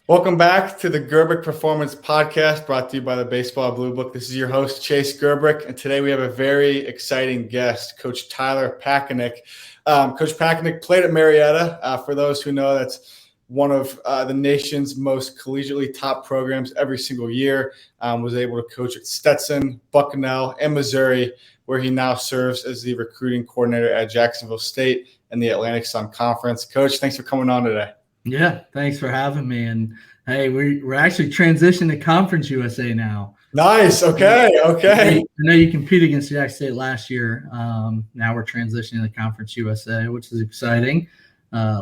Welcome back to the Gerbic Performance Podcast, brought to you by the Baseball Blue Book. This is your host, Chase Gerbic, and today we have a very exciting guest, Coach Tyler Packanik. Coach Packanik played at Marietta. For those who know, that's one of the nation's most collegiately top programs every single year. Was able to coach at Stetson, Bucknell, and Missouri, where he now serves as the recruiting coordinator at Jacksonville State in the Atlantic Sun Conference. Coach, thanks for coming on today. Yeah, thanks for having me. And hey, we're actually transitioning to Conference USA now. Nice. Okay. I know you competed against Jax State last year. Now we're transitioning to Conference USA, which is exciting.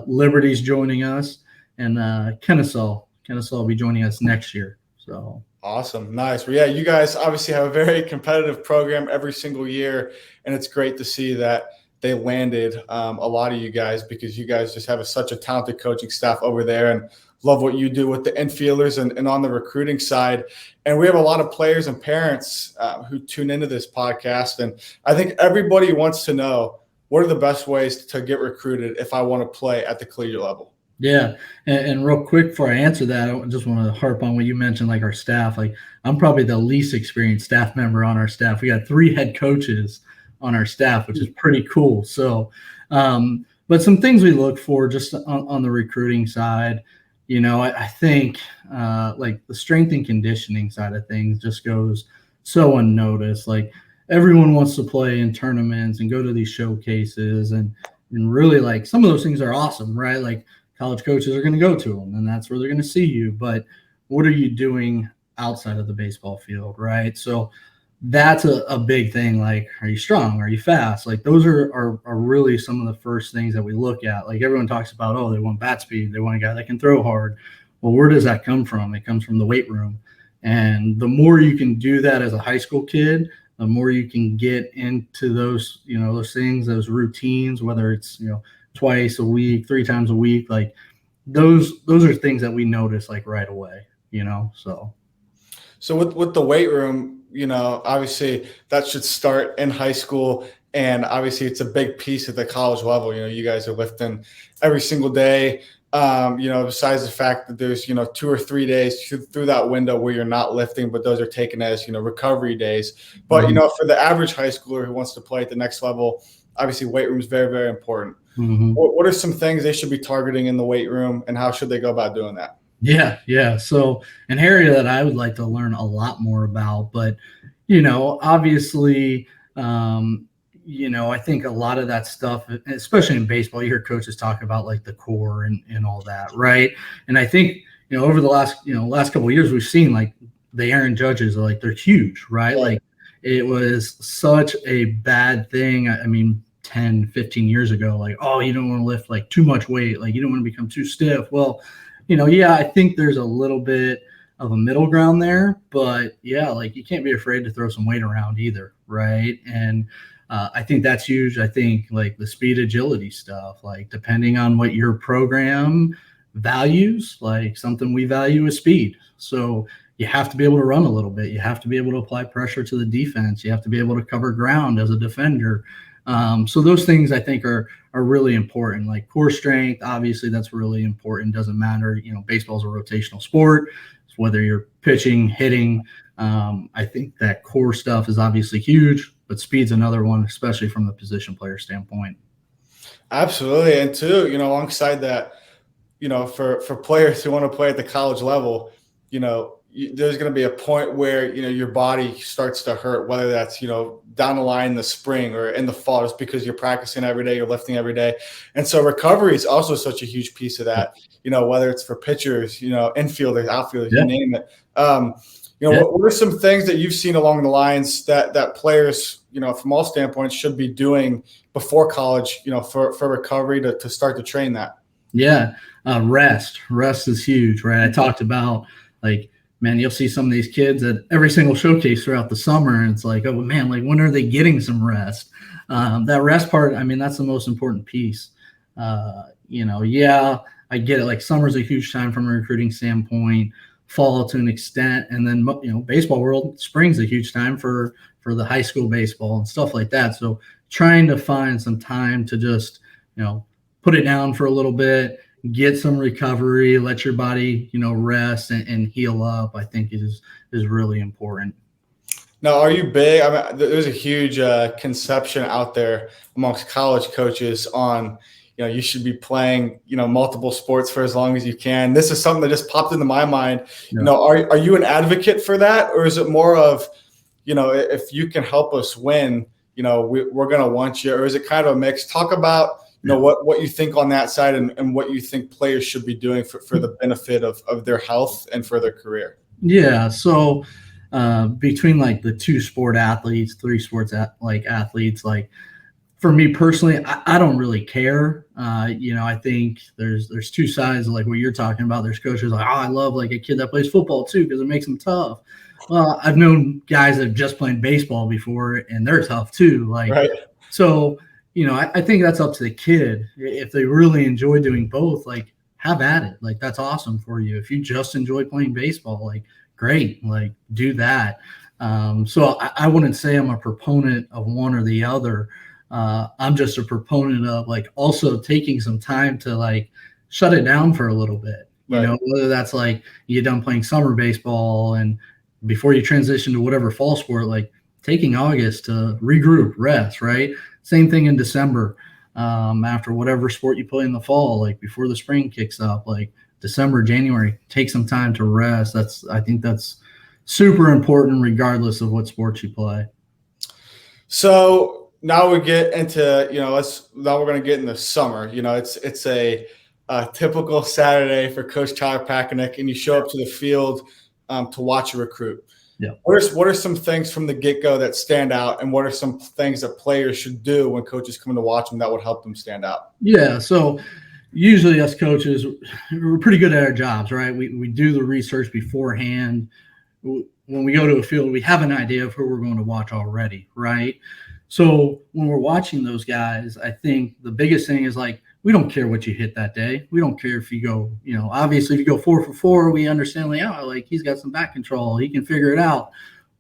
Liberty's joining us, and Kennesaw will be joining us next year. So awesome. Nice. Well, yeah, you guys obviously have a very competitive program every single year, and it's great to see that they landed a lot of you guys, because you guys just have such a talented coaching staff over there, and love what you do with the infielders and on the recruiting side. And we have a lot of players and parents who tune into this podcast. And I think everybody wants to know, what are the best ways to get recruited if I want to play at the collegiate level? Yeah. And real quick before I answer that, I just want to harp on what you mentioned, like our staff. Like, I'm probably the least experienced staff member on our staff. We got 3 head coaches on our staff, which is pretty cool. So, but some things we look for just on the recruiting side, you know, I think like the strength and conditioning side of things just goes so unnoticed. Like, everyone wants to play in tournaments and go to these showcases, and really, like, some of those things are awesome, right? Like, college coaches are going to go to them, and that's where they're going to see you. But what are you doing outside of the baseball field, right? So that's a big thing. Like, are you strong? Are you fast? Like, those are really some of the first things that we look at. Like, everyone talks about, oh, they want bat speed. They want a guy that can throw hard. Well, where does that come from? It comes from the weight room. And the more you can do that as a high school kid, the more you can get into those, you know, those things, those routines, whether it's, you know, twice a week, 3 times a week, like those are things that we notice like right away, you know. So with the weight room, you know, obviously that should start in high school, and obviously it's a big piece at the college level. You know, you guys are lifting every single day. You know, besides the fact that there's, you know, 2 or 3 days through that window where you're not lifting, but those are taken as, you know, recovery days. But, you know, for the average high schooler who wants to play at the next level, obviously weight room is very, very important. Mm-hmm. What are some things they should be targeting in the weight room, and how should they go about doing that? Yeah. So an area that I would like to learn a lot more about, but, you know, obviously, you know, I think a lot of that stuff, especially in baseball, you hear coaches talk about like the core and all that, right? And I think, you know, over the last couple of years, we've seen like the Aaron Judges, like they're huge, right? Yeah. Like, it was such a bad thing. I mean, 10, 15 years ago, like, oh, you don't want to lift like too much weight, like you don't want to become too stiff. Well, you know, yeah, I think there's a little bit of a middle ground there, but yeah, like you can't be afraid to throw some weight around either, right? And I think that's huge. I think like the speed agility stuff, like depending on what your program values, like something we value is speed. So you have to be able to run a little bit. You have to be able to apply pressure to the defense. You have to be able to cover ground as a defender. So those things I think are really important. Like core strength, obviously that's really important. Doesn't matter, you know, baseball's a rotational sport. It's whether you're pitching, hitting. I think that core stuff is obviously huge, but speed's another one, especially from the position player standpoint. Absolutely. And too, you know, alongside that, you know, for players who want to play at the college level, you know, there's going to be a point where, you know, your body starts to hurt, whether that's, you know, down the line in the spring or in the fall, just because you're practicing every day, you're lifting every day. And so recovery is also such a huge piece of that, you know, whether it's for pitchers, you know, infielders, outfielders, you name it. You know, what are some things that you've seen along the lines that players, you know, from all standpoints should be doing before college, you know, for recovery to start to train that? Yeah. Rest is huge, right? I talked about, like, man, you'll see some of these kids at every single showcase throughout the summer, and it's like, oh man, like when are they getting some rest? That rest part, I mean, that's the most important piece. You know, yeah, I get it. Like summer's a huge time from a recruiting standpoint, fall to an extent, and then, you know, baseball world, spring's a huge time for the high school baseball and stuff like that. So trying to find some time to just, you know, put it down for a little bit, get some recovery, let your body, rest and heal up, I think is really important. Now, are you big? I mean, there's a huge conception out there amongst college coaches on, you should be playing, multiple sports for as long as you can. This is something that just popped into my mind. Yeah. Are you an advocate for that, or is it more of, if you can help us win, we're going to want you, or is it kind of a mix? Talk about, what you think on that side and what you think players should be doing for the benefit of their health and for their career. Yeah. So between like the 2 sport athletes, 3 sports athletes, like for me personally, I don't really care. I think there's 2 sides of like what you're talking about. There's coaches like, oh, I love like a kid that plays football too because it makes them tough. Well, I've known guys that have just played baseball before and they're tough too. Like, right. So, I think that's up to the kid. If they really enjoy doing both, like have at it. Like that's awesome for you. If you just enjoy playing baseball, like great, like do that. So I wouldn't say I'm a proponent of one or the other. I'm just a proponent of like also taking some time to like shut it down for a little bit. Right. Whether that's like you're done playing summer baseball and before you transition to whatever fall sport, like taking August to regroup, rest, right? Same thing in December. After whatever sport you play in the fall, like before the spring kicks up, like December, January, take some time to rest. I think that's super important regardless of what sports you play. So now we get into, now we're going to get into summer. It's a typical Saturday for Coach Tyler Packanik, and you show up to the field to watch a recruit. Yeah. What are some things from the get-go that stand out, and what are some things that players should do when coaches come to watch them that would help them stand out? Yeah, so usually us coaches, we're pretty good at our jobs, right? We do the research beforehand. When we go to a field, we have an idea of who we're going to watch already, right? So when we're watching those guys, I think the biggest thing is like, we don't care what you hit that day. We don't care if you go, obviously if you go 4 for 4, we understand like he's got some back control. He can figure it out.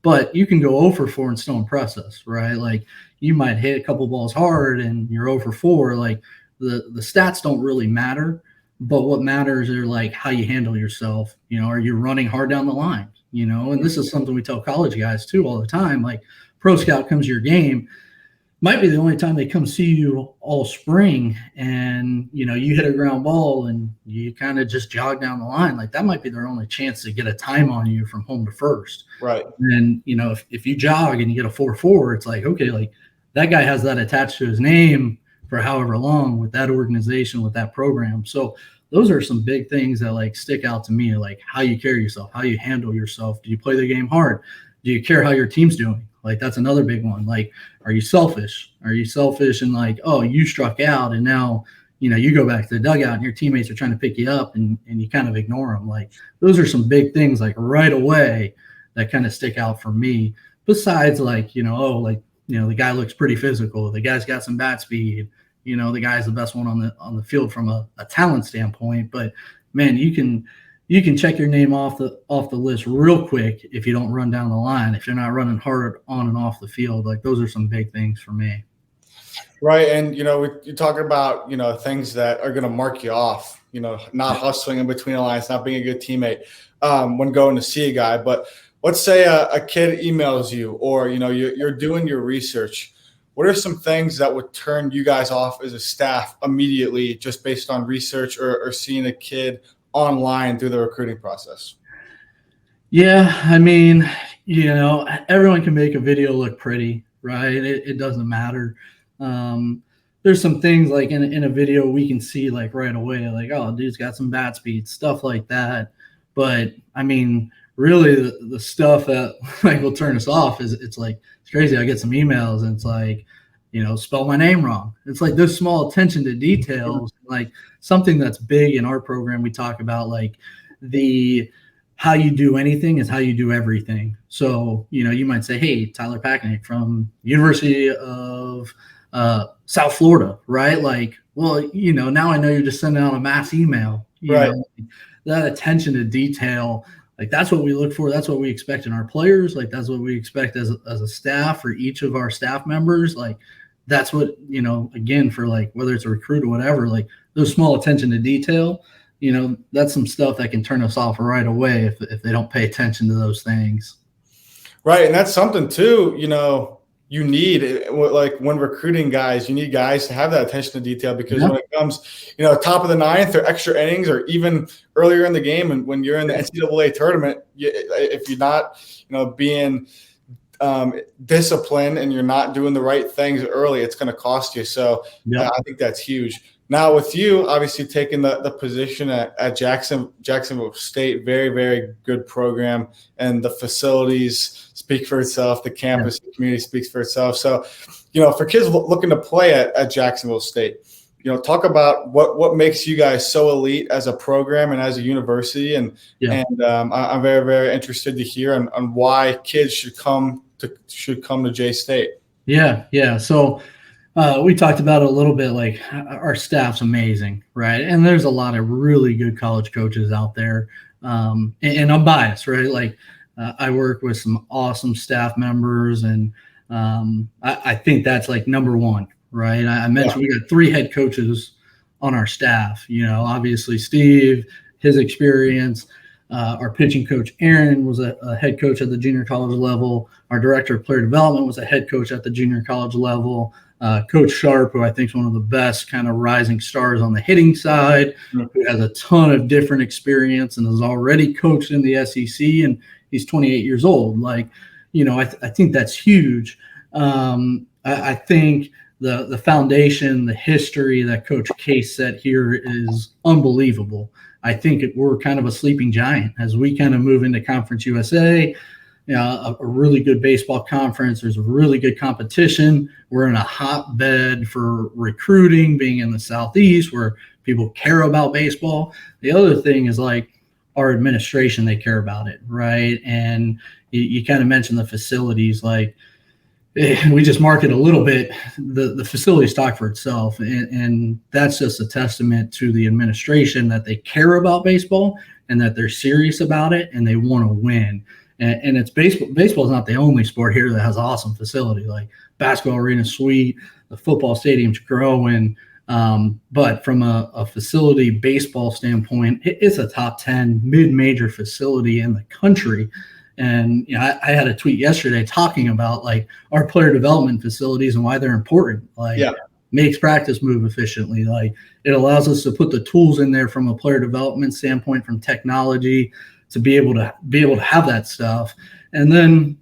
But you can go 0 for 4 and still impress us, right? Like you might hit a couple balls hard and you're 0 for 4. Like the stats don't really matter. But what matters are like how you handle yourself. Are you running hard down the line? And this is something we tell college guys too all the time. Like pro scout comes to your game. Might be the only time they come see you all spring and, you hit a ground ball and you kind of just jog down the line. Like that might be their only chance to get a time on you from home to first. Right. And, if you jog and you get a 4.4, it's like, okay, like that guy has that attached to his name for however long with that organization, with that program. So those are some big things that like stick out to me, like how you carry yourself, how you handle yourself. Do you play the game hard? Do you care how your team's doing? Like that's another big one. Like, are you selfish? Are you selfish and like, oh, you struck out and now, you go back to the dugout and your teammates are trying to pick you up and you kind of ignore them. Like those are some big things like right away that kind of stick out for me. Besides like, the guy looks pretty physical. The guy's got some bat speed. The guy's the best one on the field from a talent standpoint. But man, you can check your name off the list real quick if you don't run down the line, if you're not running hard on and off the field. Like those are some big things for me. Right. And, you're talking about, things that are going to mark you off, not hustling in between the lines, not being a good teammate when going to see a guy. But let's say a kid emails you or, you're doing your research. What are some things that would turn you guys off as a staff immediately just based on research or seeing a kid online through the recruiting process? Yeah, I mean, everyone can make a video look pretty, right? It doesn't matter. There's some things like in a video we can see like right away, like, oh, dude's got some bat speed, stuff like that. But I mean, really the stuff that like will turn us off is it's crazy. I get some emails and it's like, spell my name wrong. It's like this small attention to details, like something that's big in our program. We talk about like how you do anything is how you do everything. So, you might say, hey, Tyler Packanik from University of South Florida, right? Like, well, now I know you're just sending out a mass email. Right. That attention to detail, like that's what we look for. That's what we expect in our players. Like that's what we expect as a staff for each of our staff members. Like that's what, again, for like, whether it's a recruit or whatever, like those small attention to detail, that's some stuff that can turn us off right away if they don't pay attention to those things. Right. And that's something too, you need, like when recruiting guys, you need guys to have that attention to detail, because when it comes, top of the ninth or extra innings or even earlier in the game, and when you're in the NCAA tournament, if you're not, being disciplined and you're not doing the right things early, it's going to cost you. So I think that's huge. Now with you, obviously taking the position at Jacksonville State, very, very good program, and the facilities speak for itself. The campus, the community speaks for itself. So, for kids looking to play at Jacksonville State, talk about what makes you guys so elite as a program and as a university. And I'm very, very interested to hear on why kids should come to J State. Yeah. So we talked about it a little bit, like our staff's amazing, right? And there's a lot of really good college coaches out there. And I'm biased, right? Like I work with some awesome staff members, and I think that's like number one, right? I mentioned we got 3 head coaches on our staff. Obviously Steve, his experience. Our pitching coach, Aaron, was a head coach at the junior college level. Our director of player development was a head coach at the junior college level. Coach Sharp, who I think is one of the best kind of rising stars on the hitting side, who has a ton of different experience and has already coached in the SEC, and he's 28 years old. Like, I think that's huge. I think the foundation, the history that Coach Case set here is unbelievable. I think we're kind of a sleeping giant as we kind of move into Conference USA, a really good baseball conference. There's a really good competition. We're in a hotbed for recruiting, being in the Southeast where people care about baseball. The other thing is like our administration, they care about it, right? And you kind of mentioned the facilities, like we just market a little bit. The facilities talk for itself, and that's just a testament to the administration that they care about baseball and that they're serious about it and they want to win. And it's baseball. Baseball is not the only sport here that has awesome facility. Like basketball arena sweet, the football stadium's growing. But from a facility baseball standpoint, it's a top 10 mid-major facility in the country. And I had a tweet yesterday talking about like our player development facilities and why they're important. Like makes practice move efficiently. Like it allows us to put the tools in there from a player development standpoint, from technology, to be able to have that stuff. And then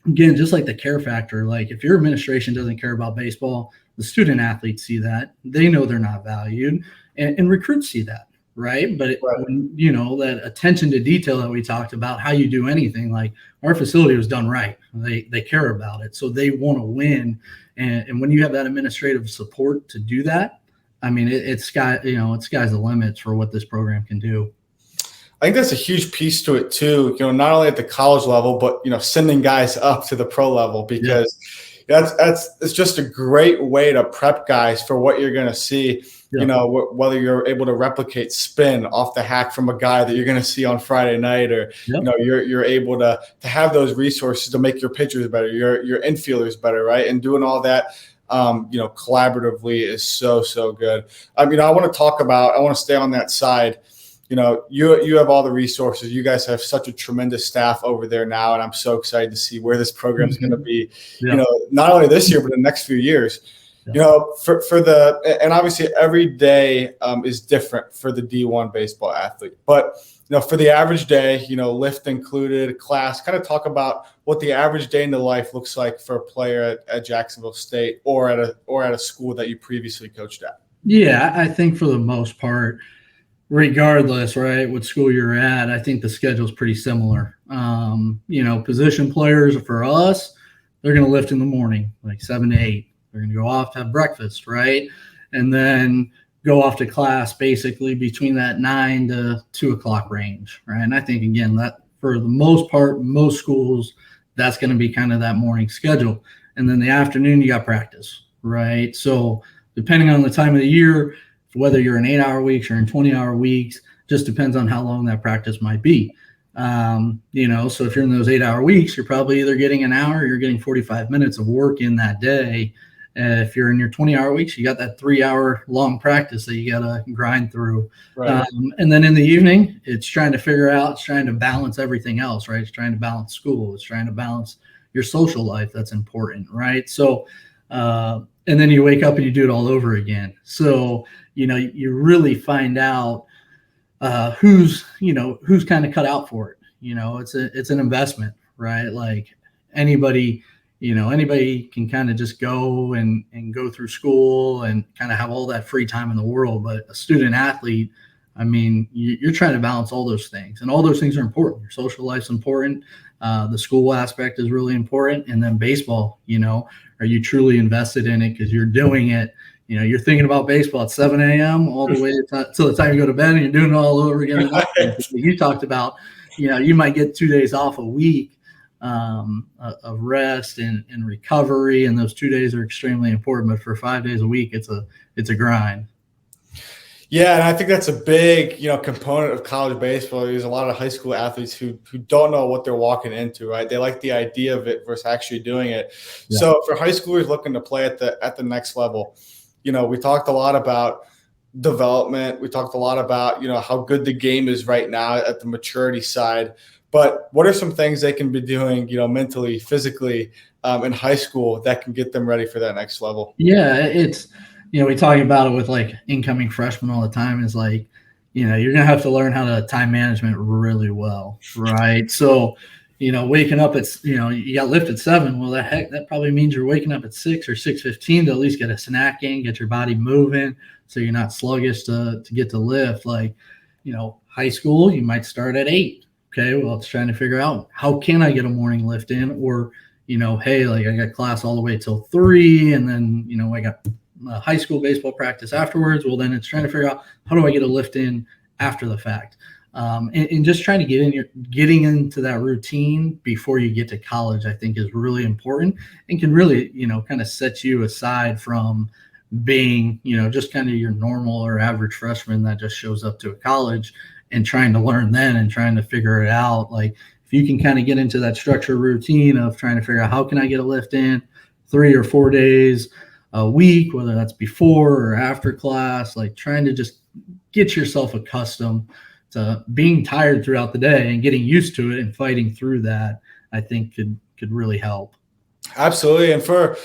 again, just like the care factor, like if your administration doesn't care about baseball, the student athletes see that. They know they're not valued, and recruits see that, right? But when, that attention to detail that we talked about, how you do anything, like our facility was done right. They care about it, so they want to win. And when you have that administrative support to do that, I mean, it's sky's the limits for what this program can do. I think that's a huge piece to it too, not only at the college level, but, sending guys up to the pro level, because it's just a great way to prep guys for what you're going to see, whether you're able to replicate spin off the hack from a guy that you're going to see on Friday night, or, you're able to have those resources to make your pitchers better, your infielders better, right? And doing all that, collaboratively is so, so good. I want to stay on that side. You have all the resources. You guys have such a tremendous staff over there now, and I'm so excited to see where this program is going to be, not only this year, but in the next few years. And obviously every day is different for the D1 baseball athlete. But, for the average day, lift included, class, kind of talk about what the average day in the life looks like for a player at Jacksonville State or at a school that you previously coached at. Yeah, I think for the most part, regardless, right, what school you're at, I think the schedule is pretty similar. Position players for us, they're going to lift in the morning, like 7 to 8. They're going to go off to have breakfast, right? And then go off to class basically between that 9 to 2 o'clock range, right? And I think, again, that for the most part, most schools, that's going to be kind of that morning schedule. And then the afternoon, you got practice, right? So depending on the time of the year, whether you're in 8-hour weeks or in 20-hour weeks, just depends on how long that practice might be. So if you're in those 8-hour weeks, you're probably either getting an hour or you're getting 45 minutes of work in that day. If you're in your 20-hour weeks, you got that 3-hour long practice that you got to grind through. Right. And then in the evening, it's trying to balance everything else, right? It's trying to balance school. It's trying to balance your social life. That's important, right? So, and then you wake up and you do it all over again. So, you really find out who's kind of cut out for it. It's an investment, right? Like anybody can kind of just go and go through school and kind of have all that free time in the world. But a student athlete, I mean, you're trying to balance all those things, and all those things are important. Your social life's important. The school aspect is really important. And then baseball, are you truly invested in it? Because you're doing it, you're thinking about baseball at 7 a.m. all the way till the time you go to bed, and you're doing it all over again. You talked about, you might get 2 days off a week of rest and recovery, and those 2 days are extremely important. But for 5 days a week, it's a grind. Yeah, and I think that's a big, component of college baseball. There's a lot of high school athletes who don't know what they're walking into, right? They like the idea of it versus actually doing it. Yeah. So for high schoolers looking to play at the next level, we talked a lot about development. We talked a lot about, how good the game is right now at the maturity side. But what are some things they can be doing, mentally, physically, in high school that can get them ready for that next level? Yeah, it's – we talk about it with like incoming freshmen all the time. Is like, you're going to have to learn how to time management really well, right? So, waking up at, you got lift at 7. Well, that probably means you're waking up at 6 or 6:15 to at least get a snack in, get your body moving, so you're not sluggish to get to lift. Like, high school, you might start at 8. Okay, well, it's trying to figure out how can I get a morning lift in, or, hey, like I got class all the way till 3, and then, I got high school baseball practice afterwards. Well, then it's trying to figure out how do I get a lift in after the fact, and just trying to getting into that routine before you get to college, I think is really important and can really, kind of set you aside from being, just kind of your normal or average freshman that just shows up to a college and trying to learn then and trying to figure it out. Like if you can kind of get into that structured routine of trying to figure out how can I get a lift in 3 or 4 days a week, whether that's before or after class, like trying to just get yourself accustomed to being tired throughout the day and getting used to it and fighting through that, I think could really help. Absolutely. And for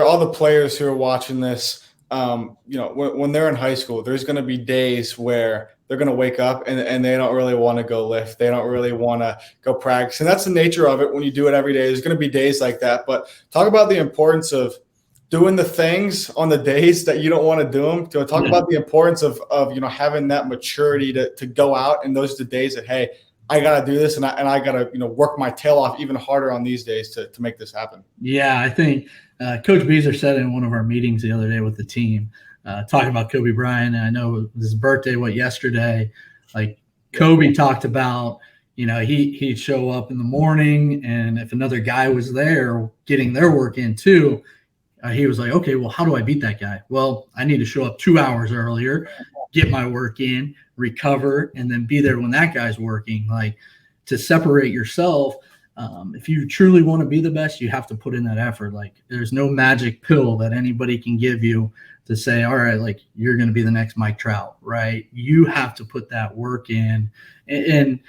all the players who are watching this, when they're in high school, there's going to be days where they're going to wake up and they don't really want to go lift. They don't really want to go practice. And that's the nature of it when you do it every day. There's going to be days like that. But talk about the importance of doing the things on the days that you don't want to do them. To talk about the importance of having that maturity to go out, and those are the days that, hey, I got to do this and I got to work my tail off even harder on these days to make this happen. Yeah, I think Coach Bieser said in one of our meetings the other day with the team, talking about Kobe Bryant, and I know his birthday yesterday. Like Kobe talked about, he'd show up in the morning, and if another guy was there getting their work in too, he was like, okay, well, how do I beat that guy? Well, I need to show up 2 hours earlier, get my work in, recover, and then be there when that guy's working. Like to separate yourself. If you truly want to be the best, you have to put in that effort. Like there's no magic pill that anybody can give you to say, all right, like you're going to be the next Mike Trout, right? You have to put that work in. And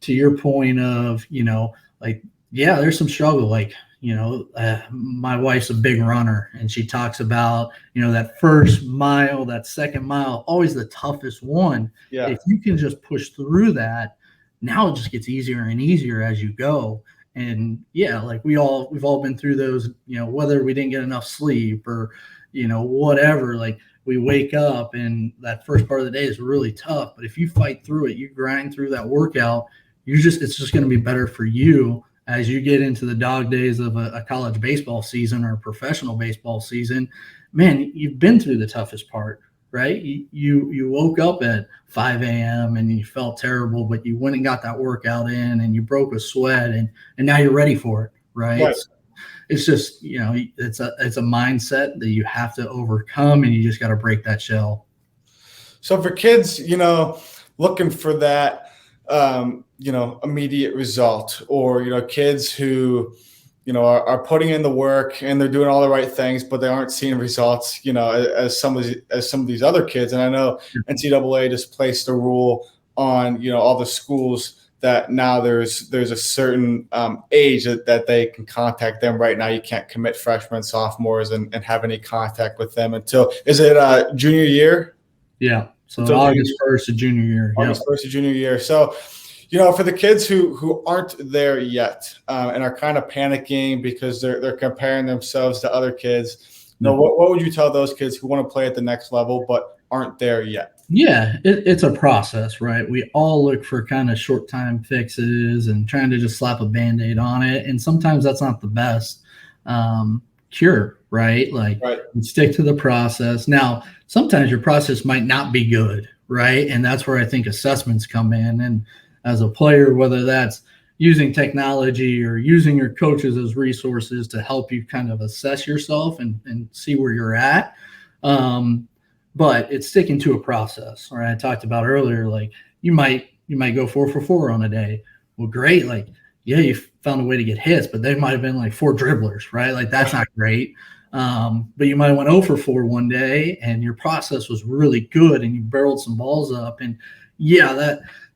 to your point of, there's some struggle. Like, my wife's a big runner, and she talks about, that first mile, that second mile, always the toughest one. Yeah. If you can just push through that, now it just gets easier and easier as you go. And yeah, like we've all been through those, whether we didn't get enough sleep or, whatever, like we wake up and that first part of the day is really tough. But if you fight through it, you grind through that workout, it's just going to be better for you as you get into the dog days of a college baseball season or a professional baseball season. Man, you've been through the toughest part, right? You woke up at 5 a.m. and you felt terrible, but you went and got that workout in and you broke a sweat and now you're ready for it, right? Right. It's just, it's a mindset that you have to overcome, and you just got to break that shell. So for kids, looking for that, immediate result, or, kids who, are putting in the work and they're doing all the right things, but they aren't seeing results, as some of these other kids. And I know NCAA just placed a rule on, all the schools that now there's a certain age that they can contact them. Right now, you can't commit freshmen, sophomores, and have any contact with them until, is it junior year? Yeah. So August 1st of junior year. August 1st of junior year. So, for the kids who aren't there yet and are kind of panicking because they're comparing themselves to other kids, what would you tell those kids who want to play at the next level but aren't there yet? Yeah, it's a process, right? We all look for kind of short time fixes and trying to just slap a Band-Aid on it. And sometimes that's not the best cure, right? You stick to the process. Now, sometimes your process might not be good, right? And that's where I think assessments come in. And as a player, whether that's using technology or using your coaches as resources to help you kind of assess yourself and see where you're at. But it's sticking to a process. Right? I talked about earlier, you might go 4 for 4 on a day. Well, great. You found a way to get hits, but they might have been 4 dribblers, right? That's not great. But you might have went 0 for 4 one day and your process was really good and you barreled some balls up. And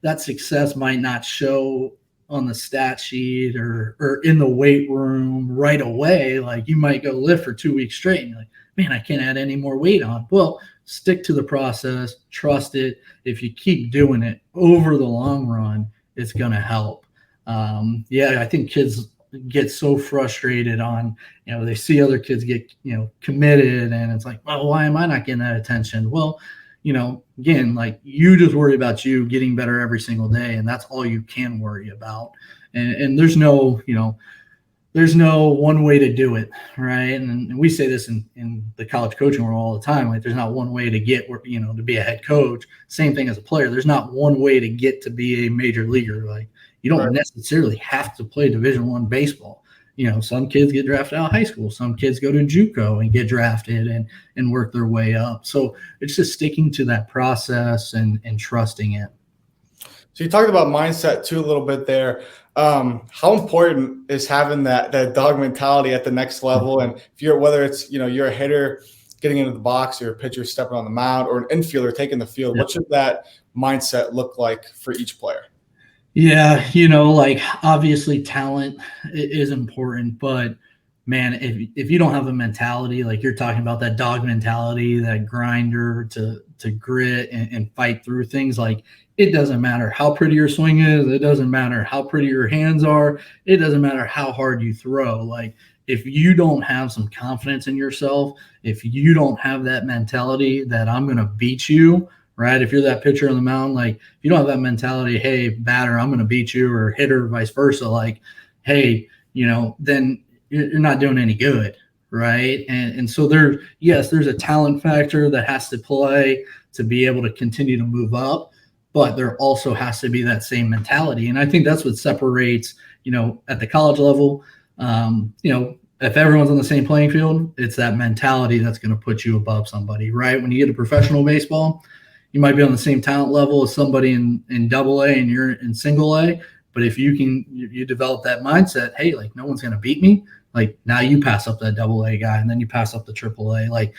that success might not show on the stat sheet or in the weight room right away. You might go lift for 2 weeks straight and you're like, man, I can't add any more weight on. Well, stick to the process, trust it. If you keep doing it over the long run, it's going to help. I think kids get so frustrated on, they see other kids get, committed and it's like, well, why am I not getting that attention? Well, again, you just worry about you getting better every single day. And that's all you can worry about. And there's no, there's no one way to do it. Right. And we say this in the college coaching world all the time. There's not one way to get, to be a head coach. Same thing as a player. There's not one way to get to be a major leaguer. You don't necessarily have to play Division I baseball. Some kids get drafted out of high school. Some kids go to JUCO and get drafted and work their way up. So it's just sticking to that process and trusting it. So you talked about mindset too a little bit there. How important is having that dog mentality at the next level? And whether it's, you're a hitter getting into the box or a pitcher stepping on the mound or an infielder taking the field, what should that mindset look like for each player? Yeah, obviously talent is important, but man, if you don't have a mentality, you're talking about that dog mentality, that grinder to grit and fight through things, it doesn't matter how pretty your swing is. It doesn't matter how pretty your hands are. It doesn't matter how hard you throw. If you don't have some confidence in yourself, if you don't have that mentality that I'm going to beat you, right? If you're that pitcher on the mound, if you don't have that mentality, hey, batter, I'm going to beat you, or hitter, vice versa, hey, then you're not doing any good, right? And so there's a talent factor that has to play to be able to continue to move up, but there also has to be that same mentality. And I think that's what separates, at the college level, if everyone's on the same playing field, it's that mentality that's going to put you above somebody, right? When you get to professional baseball, you might be on the same talent level as somebody in AA and you're in single A, but if you develop that mindset, hey, no one's going to beat me. Now you pass up that AA guy and then you pass up the AAA.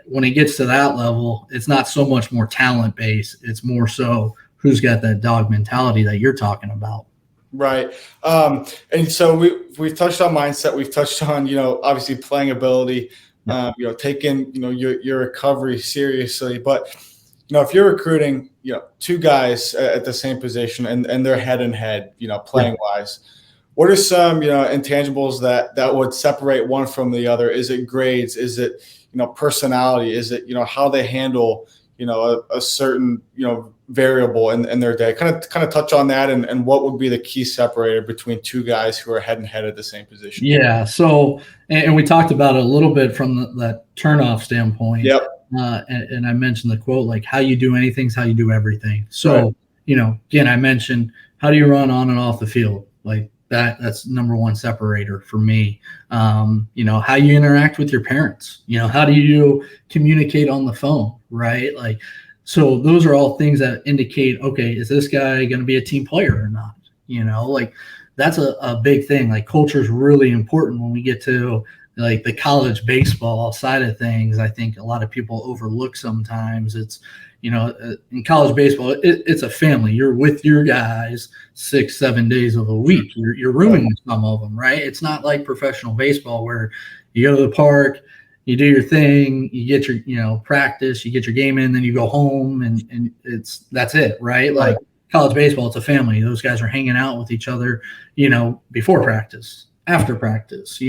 When it gets to that level, it's not so much more talent based. It's more so who's got that dog mentality that you're talking about. Right. And so we've touched on mindset. We've touched on, obviously playing ability, taking, your recovery seriously, but if you're recruiting, 2 guys at the same position and they're head and head, playing wise, what are some, intangibles that would separate one from the other? Is it grades? Is it, personality? Is it, how they handle, a certain, variable in their day? Kind of touch on that and what would be the key separator between 2 guys who are head and head at the same position? Yeah. So, and we talked about it a little bit from that turnoff standpoint. Yep. And I mentioned the quote, how you do anything is how you do everything. So, again, I mentioned, how do you run on and off the field? That's number one separator for me. How you interact with your parents, how do you communicate on the phone, right? So those are all things that indicate, okay, is this guy going to be a team player or not? that's a big thing. Like culture is really important when we get to like the college baseball side of things. I think a lot of people overlook sometimes. It's, in college baseball, it's a family. You're with your guys 6-7 days of a week. You're rooming with some of them, right? It's not like professional baseball where you go to the park, you do your thing, you get your, practice, you get your game in, then you go home and that's it, right? Like college baseball, it's a family. Those guys are hanging out with each other, before practice, after practice,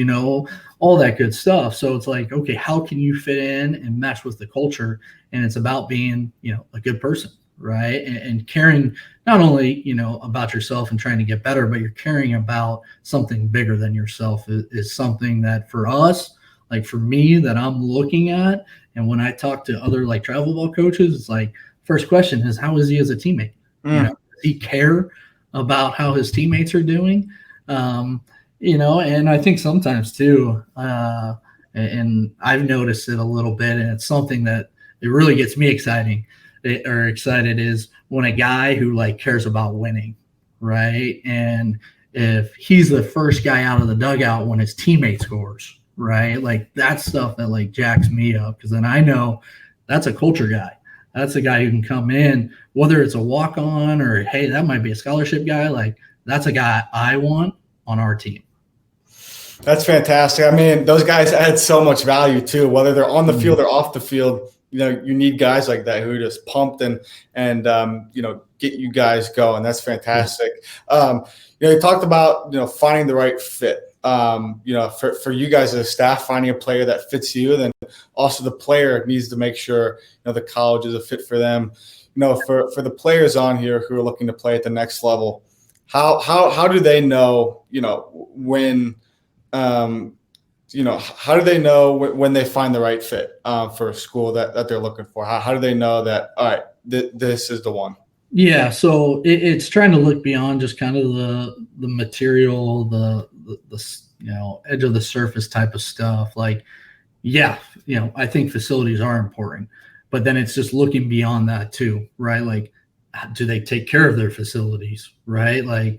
all that good stuff. So it's like, okay, how can you fit in and mesh with the culture? And it's about being, a good person, right? And caring not only, about yourself and trying to get better, but you're caring about something bigger than yourself is something that for us, like for me, that I'm looking at. And when I talk to other like travel ball coaches, it's like, first question is, how is he as a teammate? Does he care about how his teammates are doing? And I think sometimes too, and I've noticed it a little bit, and it's something that it really gets me excited is when a guy who like cares about winning, right? And if he's the first guy out of the dugout when his teammate scores, right? Like that's stuff that like jacks me up, because then I know that's a culture guy. That's a guy who can come in, whether it's a walk-on or, hey, that might be a scholarship guy. Like that's a guy I want on our team. That's fantastic. I mean, those guys add so much value too, whether they're on the field or off the field. You need guys like that who are just pumped and get you guys going. That's fantastic. You talked about, finding the right fit. For you guys as a staff, finding a player that fits you, then also the player needs to make sure, the college is a fit for them. For the players on here who are looking to play at the next level, how do they know, when how do they know when they find the right fit for a school that they're looking for? How do they know that, all right, this is the one? Yeah, so it's trying to look beyond just kind of the material, the edge of the surface type of stuff. Like, I think facilities are important, but then it's just looking beyond that too, right? Like, do they take care of their facilities, right? Like,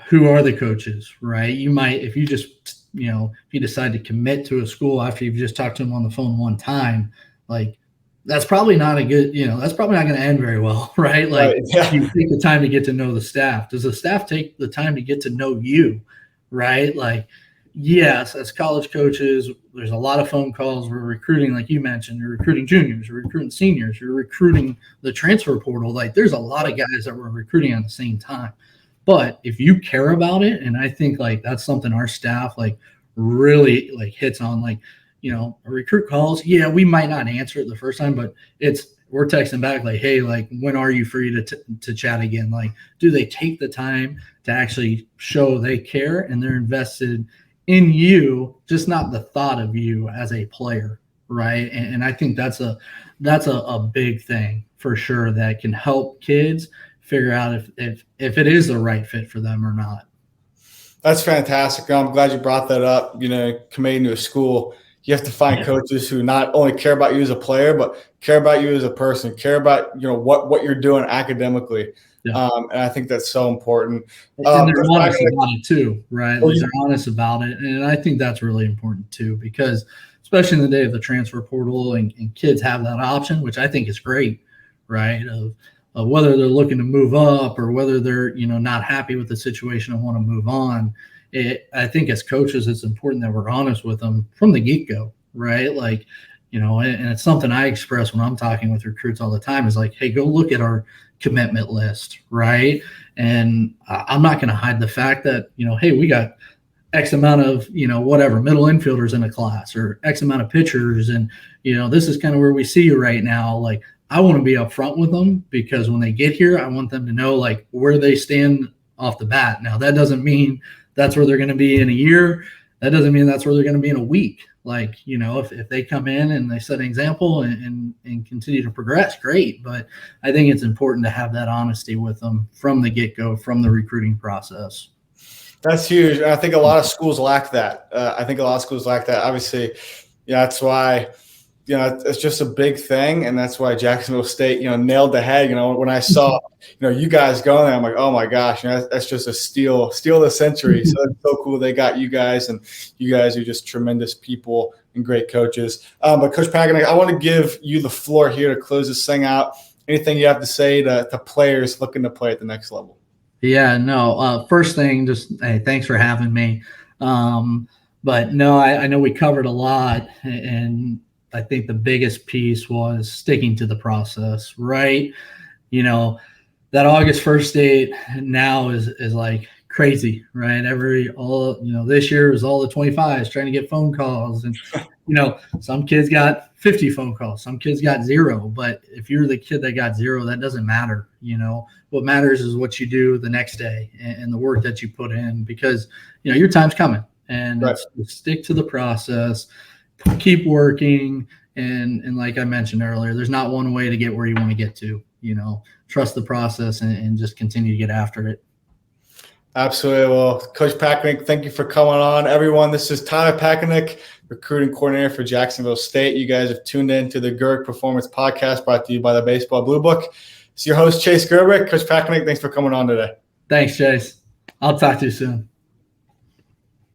who are the coaches, right? You might, if you just, if you decide to commit to a school after you've just talked to them on the phone one time, like that's probably not a good, that's probably not going to end very well, right? Like you take the time to get to know the staff. Does the staff take the time to get to know you, right? Like, yes, as college coaches, there's a lot of phone calls. We're recruiting, like you mentioned, you're recruiting juniors, you're recruiting seniors, you're recruiting the transfer portal. Like there's a lot of guys that we're recruiting at the same time. But if you care about it, and I think like that's something our staff like really like hits on, like, a recruit calls, we might not answer it the first time, but we're texting back like, hey, like when are you free to chat again? Like, do they take the time to actually show they care and they're invested in you, just not the thought of you as a player, right? And I think that's a big thing for sure that can help kids figure out if it is the right fit for them or not. That's fantastic. I'm glad you brought that up. Committing to a school, you have to find coaches who not only care about you as a player, but care about you as a person, care about, what you're doing academically. And I think that's so important. And they're honest about it too, right? Like they're honest about it. And I think that's really important too, because especially in the day of the transfer portal and kids have that option, which I think is great, right? Of whether they're looking to move up or whether they're, not happy with the situation and want to move on. I think as coaches, it's important that we're honest with them from the get-go, right? Like, and it's something I express when I'm talking with recruits all the time is like, hey, go look at our commitment list, right? And I'm not going to hide the fact that, hey, we got X amount of, whatever, middle infielders in a class or X amount of pitchers. And, this is kind of where we see you right now. Like, I want to be upfront with them because when they get here, I want them to know like where they stand off the bat. Now, that doesn't mean that's where they're going to be in a year. That doesn't mean that's where they're going to be in a week. Like, if they come in and they set an example and continue to progress, great. But I think it's important to have that honesty with them from the get-go, from the recruiting process. That's huge. And I think a lot of schools lack that. Obviously, that's why, you know, it's just a big thing. And that's why Jacksonville State, you know, nailed the head. You know, when I saw, you know, you guys going there, I'm like, oh my gosh, you know, that's just a steal of the century. So it's so cool they got you guys, and you guys are just tremendous people and great coaches. But Coach Packanik, I want to give you the floor here to close this thing out. Anything you have to say to players looking to play at the next level? Yeah, no. First thing, just hey, thanks for having me. But no, I know we covered a lot, and I think the biggest piece was sticking to the process, right? You know, that August 1st date now is like crazy, right? This year was all the 25s trying to get phone calls, and you know, some kids got 50 phone calls, some kids got 0. But if you're the kid that got 0, that doesn't matter. You know, what matters is what you do the next day and the work that you put in, because you know your time's coming, and Right. stick to the process, keep working, and like I mentioned earlier, there's not one way to get where you want to get to. You know, trust the process and just continue to get after it. Absolutely. Well, Coach Packanik, thank you for coming on. Everyone, this is Tyler Packanik, recruiting coordinator for Jacksonville State. You guys have tuned in to the GERG Performance Podcast, brought to you by the Baseball Blue Book. It's your host, Chase Gerbic. Coach Packanik, thanks for coming on today. Thanks, Chase. I'll talk to you soon.